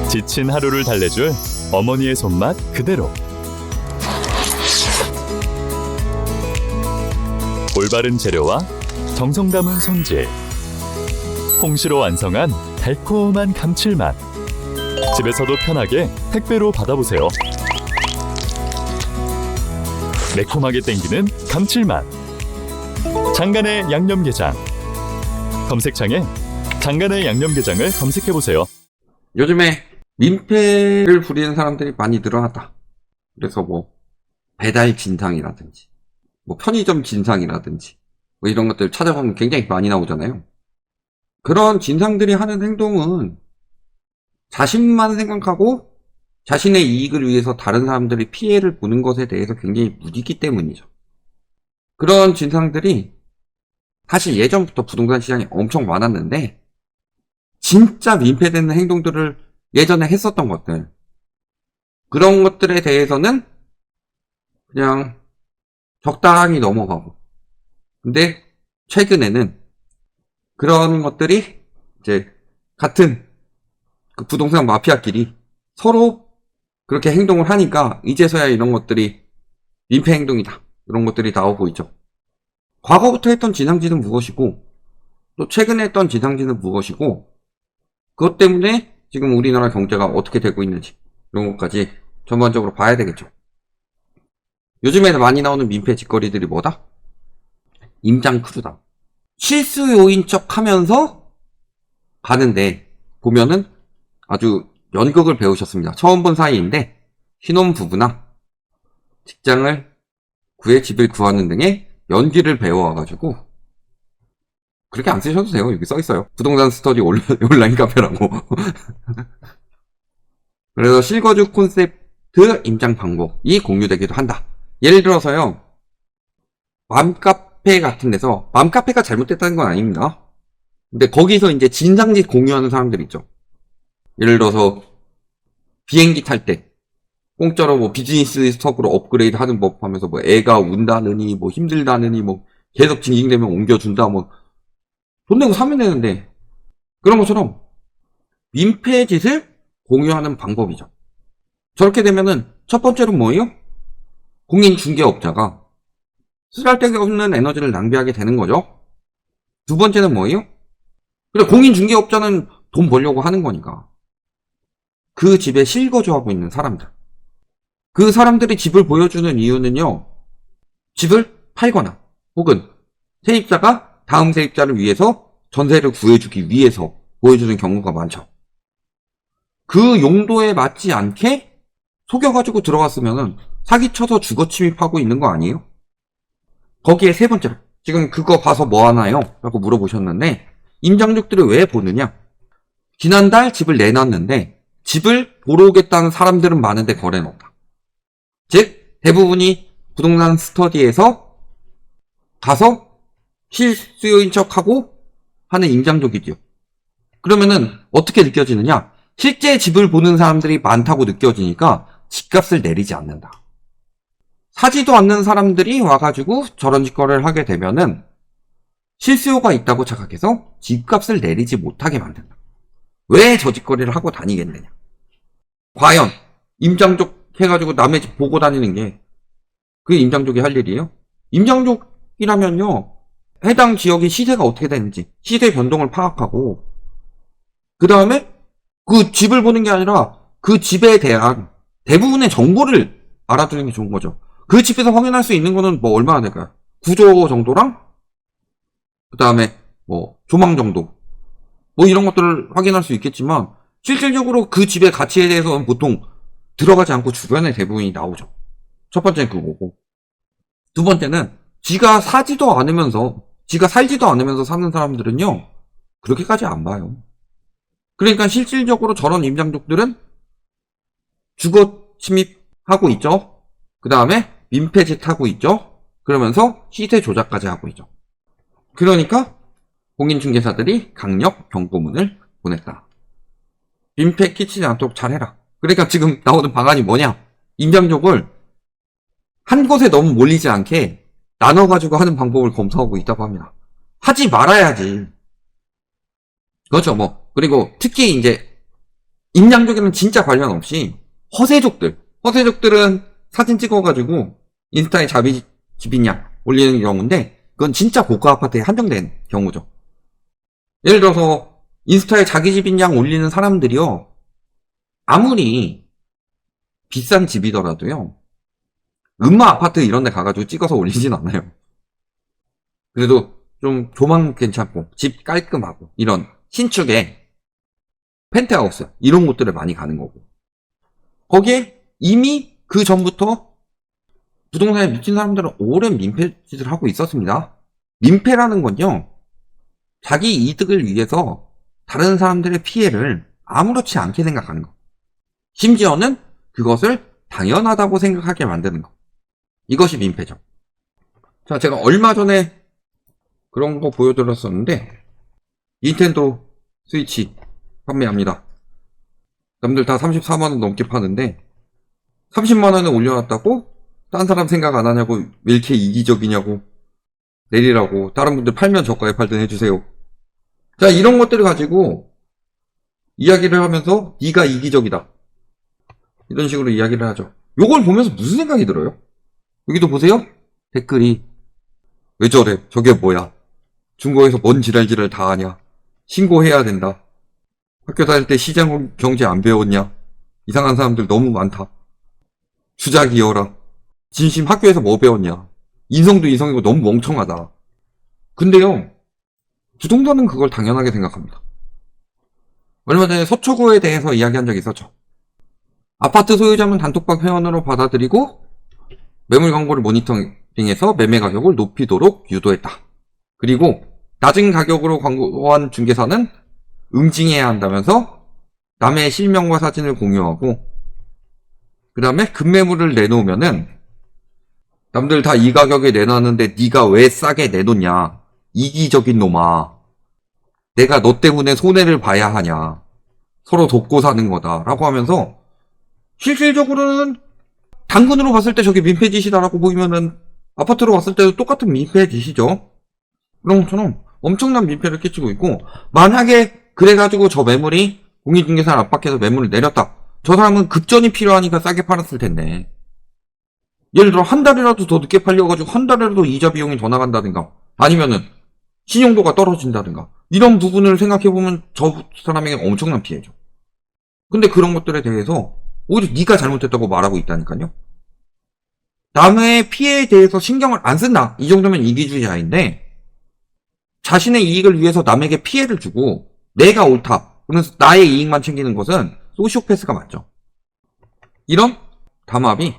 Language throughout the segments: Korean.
지친 하루를 달래줄 어머니의 손맛 그대로. 올바른 재료와 정성 담은 손질. 홍시로 완성한 달콤한 감칠맛. 집에서도 편하게 택배로 받아보세요. 매콤하게 땡기는 감칠맛. 장간의 양념게장. 검색창에 장간의 양념게장을 검색해보세요. 요즘에 민폐를 부리는 사람들이 많이 늘어났다. 그래서 뭐 배달 진상이라든지 뭐 편의점 진상이라든지 뭐 이런 것들 찾아보면 굉장히 많이 나오잖아요. 그런 진상들이 하는 행동은 자신만 생각하고 자신의 이익을 위해서 다른 사람들이 피해를 보는 것에 대해서 굉장히 무디기 때문이죠. 그런 진상들이 사실 예전부터 부동산 시장에 엄청 많았는데 진짜 민폐되는 행동들을 예전에 했었던 것들, 그런 것들에 대해서는 그냥 적당히 넘어가고, 근데 최근에는 그런 것들이 이제 같은 그 부동산 마피아끼리 서로 그렇게 행동을 하니까 이제서야 이런 것들이 민폐 행동이다, 이런 것들이 나오고 있죠. 과거부터 했던 진상짓은 무엇이고 또 최근에 했던 진상짓은 무엇이고, 그것 때문에 지금 우리나라 경제가 어떻게 되고 있는지 이런 것까지 전반적으로 봐야 되겠죠. 요즘에 많이 나오는 민폐 짓거리들이 뭐다? 임장 크루다. 실수 요인 척 하면서 가는데 보면은 아주 연극을 배우셨습니다. 처음 본 사이인데 신혼부부나 직장을 구해 집을 구하는 등의 연기를 배워와가지고, 그렇게 안 쓰셔도 돼요. 여기 써있어요. 부동산 스터디 온라인 카페라고. 그래서 실거주 콘셉트 임장 방법이 공유되기도 한다. 예를 들어서요, 맘카페 같은 데서, 맘카페가 잘못됐다는 건 아닙니다. 근데 거기서 이제 진상짓 공유하는 사람들 있죠. 예를 들어서 비행기 탈 때 공짜로 뭐 비즈니스석으로 업그레이드 하는 법 하면서 뭐 애가 운다느니 뭐 힘들다느니 뭐 계속 징징대면 옮겨준다, 뭐 돈 내고 사면 되는데, 그런 것처럼 민폐 짓을 공유하는 방법이죠. 저렇게 되면은 첫 번째로 뭐예요? 공인중개업자가 쓰잘데없는 에너지를 낭비하게 되는 거죠. 두 번째는 뭐예요? 그래, 공인중개업자는 돈 벌려고 하는 거니까 그 집에 실거주하고 있는 사람들, 그 사람들이 집을 보여주는 이유는요, 집을 팔거나 혹은 세입자가 다음 세입자를 위해서 전세를 구해주기 위해서 보여주는 경우가 많죠. 그 용도에 맞지 않게 속여가지고 들어갔으면은 사기쳐서 주거 침입하고 있는 거 아니에요? 거기에 세 번째로, 지금 그거 봐서 뭐 하나요? 라고 물어보셨는데, 임장족들을 왜 보느냐? 지난달 집을 내놨는데 집을 보러 오겠다는 사람들은 많은데 거래는 없다. 즉 대부분이 부동산 스터디에서 가서 실수요인 척하고 하는 임장족이지요. 그러면은 어떻게 느껴지느냐? 실제 집을 보는 사람들이 많다고 느껴지니까 집값을 내리지 않는다. 사지도 않는 사람들이 와가지고 저런 짓거리를 하게 되면은 실수요가 있다고 착각해서 집값을 내리지 못하게 만든다. 왜 저 짓거리를 하고 다니겠느냐? 과연 임장족 해가지고 남의 집 보고 다니는 게 그게 임장족이 할 일이에요? 임장족이라면요, 해당 지역의 시세가 어떻게 되는지 시세 변동을 파악하고, 그 다음에 그 집을 보는 게 아니라 그 집에 대한 대부분의 정보를 알아두는 게 좋은 거죠. 그 집에서 확인할 수 있는 거는 뭐 얼마나 될까요? 구조 정도랑 그 다음에 뭐 조망 정도, 뭐 이런 것들을 확인할 수 있겠지만 실질적으로 그 집의 가치에 대해서는 보통 들어가지 않고 주변에 대부분이 나오죠. 첫 번째는 그거고, 두 번째는 지가 사지도 않으면서, 지가 살지도 않으면서 사는 사람들은요, 그렇게까지 안 봐요. 그러니까 실질적으로 저런 임장족들은 주거 침입하고 있죠. 그 다음에 민폐짓 하고 있죠. 그러면서 시세 조작까지 하고 있죠. 그러니까 공인중개사들이 강력 경고문을 보냈다. 민폐 끼치지 않도록 잘해라. 그러니까 지금 나오는 방안이 뭐냐? 임장족을 한 곳에 너무 몰리지 않게 나눠가지고 하는 방법을 검토하고 있다고 합니다. 하지 말아야지. 그렇죠, 뭐. 그리고 특히 이제 임양족에는 진짜 관련 없이 허세족들은 사진 찍어가지고 인스타에 자기 집이냐 올리는 경우인데 그건 진짜 고가 아파트에 한정된 경우죠. 예를 들어서 인스타에 자기 집인 양 올리는 사람들이요, 아무리 비싼 집이더라도요, 음마 아파트 이런 데 가가지고 찍어서 올리진 않아요. 그래도 좀 조망 괜찮고 집 깔끔하고 이런 신축의 펜트하우스 이런 곳들을 많이 가는 거고, 거기에 이미 그 전부터 부동산에 미친 사람들은 오랜 민폐짓을 하고 있었습니다. 민폐라는 건요, 자기 이득을 위해서 다른 사람들의 피해를 아무렇지 않게 생각하는 거, 심지어는 그것을 당연하다고 생각하게 만드는 거, 이것이 민폐죠. 자, 제가 얼마 전에 그런 거 보여드렸었는데, 닌텐도 스위치 판매합니다. 남들 다 34만원 넘게 파는데 30만원에 올려놨다고 딴 사람 생각 안 하냐고, 왜 이렇게 이기적이냐고, 내리라고, 다른 분들 팔면 저가에 팔든 해주세요. 자, 이런 것들을 가지고 이야기를 하면서 네가 이기적이다, 이런 식으로 이야기를 하죠. 요걸 보면서 무슨 생각이 들어요? 여기도 보세요. 댓글이 왜 저래, 저게 뭐야, 중고에서 뭔 지랄지랄 다 하냐, 신고해야 된다, 학교 다닐 때 시장 경제 안 배웠냐, 이상한 사람들 너무 많다, 주작이어라, 진심 학교에서 뭐 배웠냐, 인성도 인성이고 너무 멍청하다. 근데요, 부동산은 그걸 당연하게 생각합니다. 얼마 전에 서초구에 대해서 이야기한 적이 있었죠. 아파트 소유자는 단톡방 회원으로 받아들이고 매물 광고를 모니터링해서 매매 가격을 높이도록 유도했다. 그리고 낮은 가격으로 광고한 중개사는 응징해야 한다면서 남의 실명과 사진을 공유하고, 그 다음에 급매물을 내놓으면은 남들 다 이 가격에 내놨는데 네가 왜 싸게 내놓냐, 이기적인 놈아, 내가 너 때문에 손해를 봐야 하냐, 서로 돕고 사는 거다 라고 하면서, 실질적으로는 단군으로 봤을 때 저게 민폐짓이다라고 보이면은 아파트로 봤을 때도 똑같은 민폐짓이죠. 그런 것처럼 엄청난 민폐를 끼치고 있고, 만약에 그래가지고 저 매물이 공인중개사를 압박해서 매물을 내렸다, 저 사람은 급전이 필요하니까 싸게 팔았을 텐데, 예를 들어 한 달이라도 더 늦게 팔려가지고 한 달이라도 이자 비용이 더 나간다든가, 아니면은 신용도가 떨어진다든가, 이런 부분을 생각해보면 저 사람에게 엄청난 피해죠. 근데 그런 것들에 대해서 오히려 네가 잘못했다고 말하고 있다니까요. 남의 피해에 대해서 신경을 안 쓴다, 이 정도면 이기주의자인데, 자신의 이익을 위해서 남에게 피해를 주고 내가 옳다, 그러면서 나의 이익만 챙기는 것은 소시오패스가 맞죠. 이런 담합이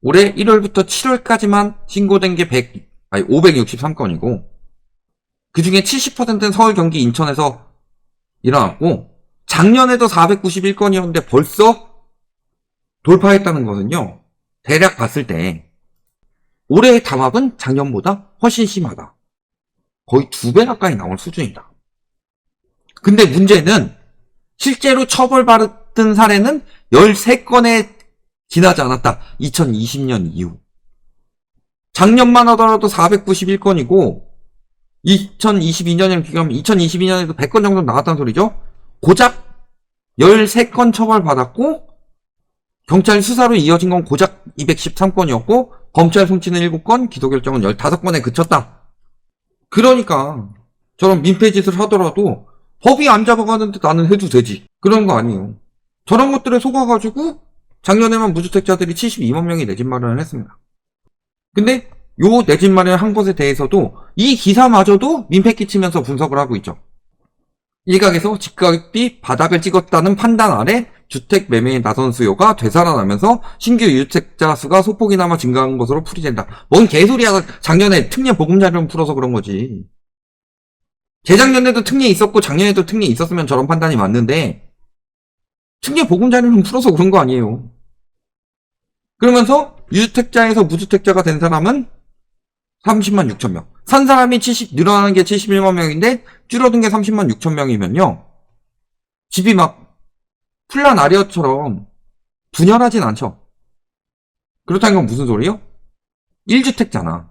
올해 1월부터 7월까지만 신고된 게 563건이고, 그 중에 70%는 서울, 경기, 인천에서 일어났고, 작년에도 491건이었는데 벌써 돌파했다는 것은요, 대략 봤을 때 올해의 담합은 작년보다 훨씬 심하다, 거의 2배 가까이 나올 수준이다. 근데 문제는 실제로 처벌받은 사례는 13건에 지나지 않았다. 2020년 이후. 작년만 하더라도 491건이고 2022년이랑 비교하면 2022년에도 100건 정도 나왔다는 소리죠. 고작 13건 처벌받았고 경찰 수사로 이어진 건 고작 213건이었고 검찰 송치는 7건, 기소 결정은 15건에 그쳤다. 그러니까 저런 민폐짓을 하더라도 법이 안 잡아가는데 나는 해도 되지, 그런 거 아니에요. 저런 것들에 속아가지고 작년에만 무주택자들이 72만 명이 내 집 마련을 했습니다. 근데 요 내 집 마련한 것에 대해서도 이 기사마저도 민폐 끼치면서 분석을 하고 있죠. 일각에서 집값이 바닥을 찍었다는 판단 아래 주택 매매에 나선 수요가 되살아나면서 신규 유주택자 수가 소폭이나마 증가한 것으로 풀이된다. 뭔 개소리야, 작년에 특례 보금자리론 풀어서 그런 거지. 재작년에도 특례 있었고 작년에도 특례 있었으면 저런 판단이 맞는데 특례 보금자리론 풀어서 그런 거 아니에요. 그러면서 유주택자에서 무주택자가 된 사람은 30만 6천 명. 산 사람이 늘어나는 게 71만 명인데 줄어든 게 30만 6천 명이면요, 집이 막 플라나리아처럼 분열하진 않죠. 그렇다는 건 무슨 소리요? 1주택자나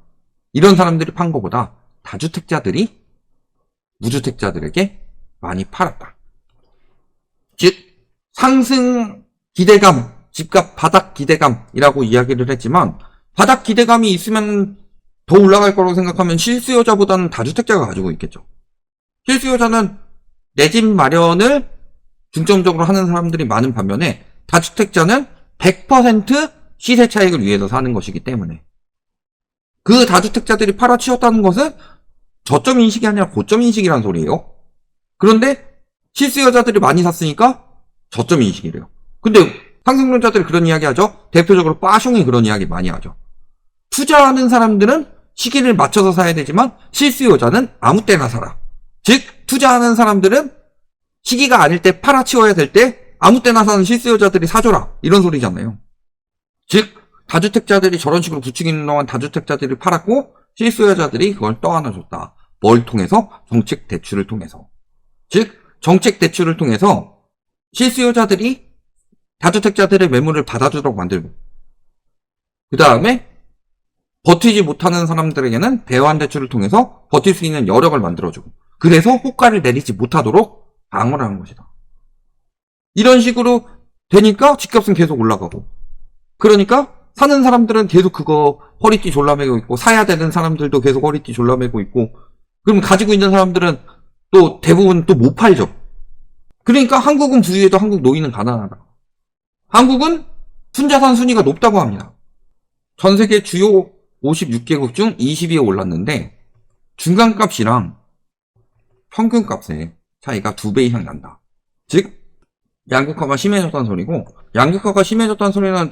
이런 사람들이 판 거보다 다주택자들이 무주택자들에게 많이 팔았다. 즉 상승 기대감, 집값 바닥 기대감이라고 이야기를 했지만 바닥 기대감이 있으면 더 올라갈 거라고 생각하면 실수요자보다는 다주택자가 가지고 있겠죠. 실수요자는 내 집 마련을 중점적으로 하는 사람들이 많은 반면에 다주택자는 100% 시세 차익을 위해서 사는 것이기 때문에 그 다주택자들이 팔아치웠다는 것은 저점 인식이 아니라 고점 인식이라는 소리예요. 그런데 실수요자들이 많이 샀으니까 저점 인식이래요. 근데 상승론자들이 그런 이야기 하죠. 대표적으로 빠숑이 그런 이야기 많이 하죠. 투자하는 사람들은 시기를 맞춰서 사야 되지만 실수요자는 아무 때나 사라. 즉 투자하는 사람들은 시기가 아닐 때 팔아치워야 될 때 아무 때나 사는 실수요자들이 사줘라. 이런 소리잖아요. 즉 다주택자들이 저런 식으로 부추기는 동안 다주택자들이 팔았고 실수요자들이 그걸 떠안아줬다. 뭘 통해서? 정책 대출을 통해서. 즉 정책 대출을 통해서 실수요자들이 다주택자들의 매물을 받아주도록 만들고 그 다음에 버티지 못하는 사람들에게는 대환 대출을 통해서 버틸 수 있는 여력을 만들어주고 그래서 호가를 내리지 못하도록 방어를 하는 것이다. 이런 식으로 되니까 집값은 계속 올라가고 그러니까 사는 사람들은 계속 그거 허리띠 졸라매고 있고 사야 되는 사람들도 계속 허리띠 졸라매고 있고 그럼 가지고 있는 사람들은 또 대부분 또 못 팔죠. 그러니까 한국은 부유해도 한국 노인은 가난하다. 한국은 순자산 순위가 높다고 합니다. 전 세계 주요 56개국 중 20위에 올랐는데 중간값이랑 평균값의 차이가 2배 이상 난다. 즉 양극화가 심해졌다는 소리고 양극화가 심해졌다는 소리는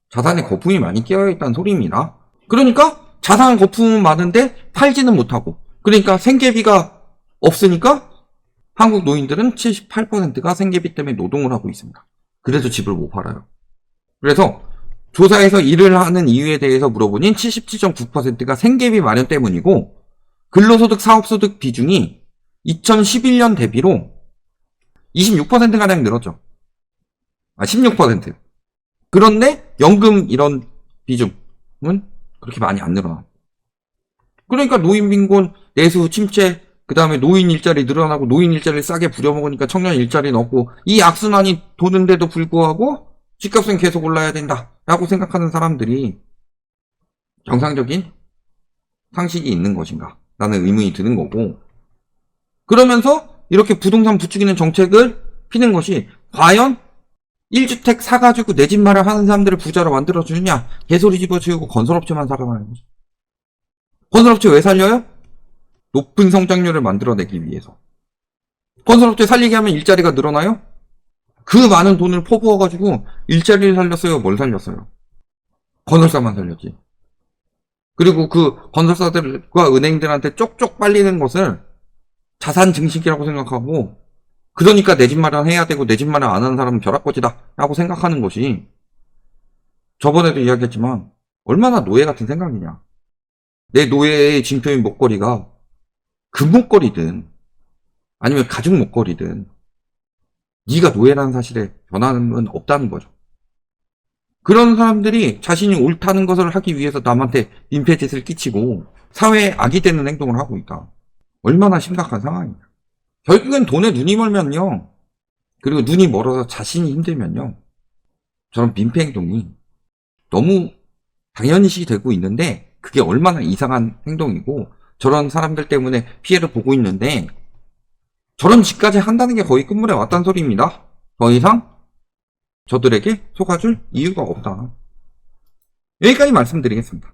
자산에 거품이 많이 끼어있다는 소리입니다. 그러니까 자산 거품은 많은데 팔지는 못하고 그러니까 생계비가 없으니까 한국 노인들은 78%가 생계비 때문에 노동을 하고 있습니다. 그래서 집을 못 팔아요. 그래서 조사에서 일을 하는 이유에 대해서 물어보니 77.9%가 생계비 마련 때문이고 근로소득 사업소득 비중이 2011년 대비로 26%가량 늘었죠. 16%. 그런데 연금 이런 비중은 그렇게 많이 안 늘어나. 그러니까 노인 빈곤, 내수 침체, 그 다음에 노인 일자리 늘어나고 노인 일자리를 싸게 부려먹으니까 청년 일자리는 없고 이 악순환이 도는데도 불구하고 집값은 계속 올라야 된다라고 생각하는 사람들이 정상적인 상식이 있는 것인가 라는 의문이 드는 거고 그러면서 이렇게 부동산 부추기는 정책을 피는 것이 과연 1주택 사가지고 내 집 마련하는 사람들을 부자로 만들어주느냐 개소리 집어치우고 건설업체만 살아나는 거죠. 건설업체 왜 살려요? 높은 성장률을 만들어내기 위해서. 건설업체 살리게 하면 일자리가 늘어나요? 그 많은 돈을 퍼부어가지고 일자리를 살렸어요? 뭘 살렸어요? 건설사만 살렸지. 그리고 그 건설사들과 은행들한테 쪽쪽 빨리는 것을 자산 증식이라고 생각하고 그러니까 내 집 마련해야 되고 내 집 마련 안 하는 사람은 벼락거지다 라고 생각하는 것이 저번에도 이야기했지만 얼마나 노예 같은 생각이냐. 내 노예의 징표인 목걸이가 금목걸이든 아니면 가죽 목걸이든 네가 노예라는 사실에 변함은 없다는 거죠. 그런 사람들이 자신이 옳다는 것을 하기 위해서 남한테 민폐짓을 끼치고 사회에 악이 되는 행동을 하고 있다. 얼마나 심각한 상황이냐. 결국엔 돈에 눈이 멀면요. 그리고 눈이 멀어서 자신이 힘들면요. 저런 민폐 행동이 너무 당연시 되고 있는데 그게 얼마나 이상한 행동이고 저런 사람들 때문에 피해를 보고 있는데 저런 짓까지 한다는 게 거의 끝물에 왔다는 소리입니다. 더 이상 저들에게 속아줄 이유가 없다. 여기까지 말씀드리겠습니다.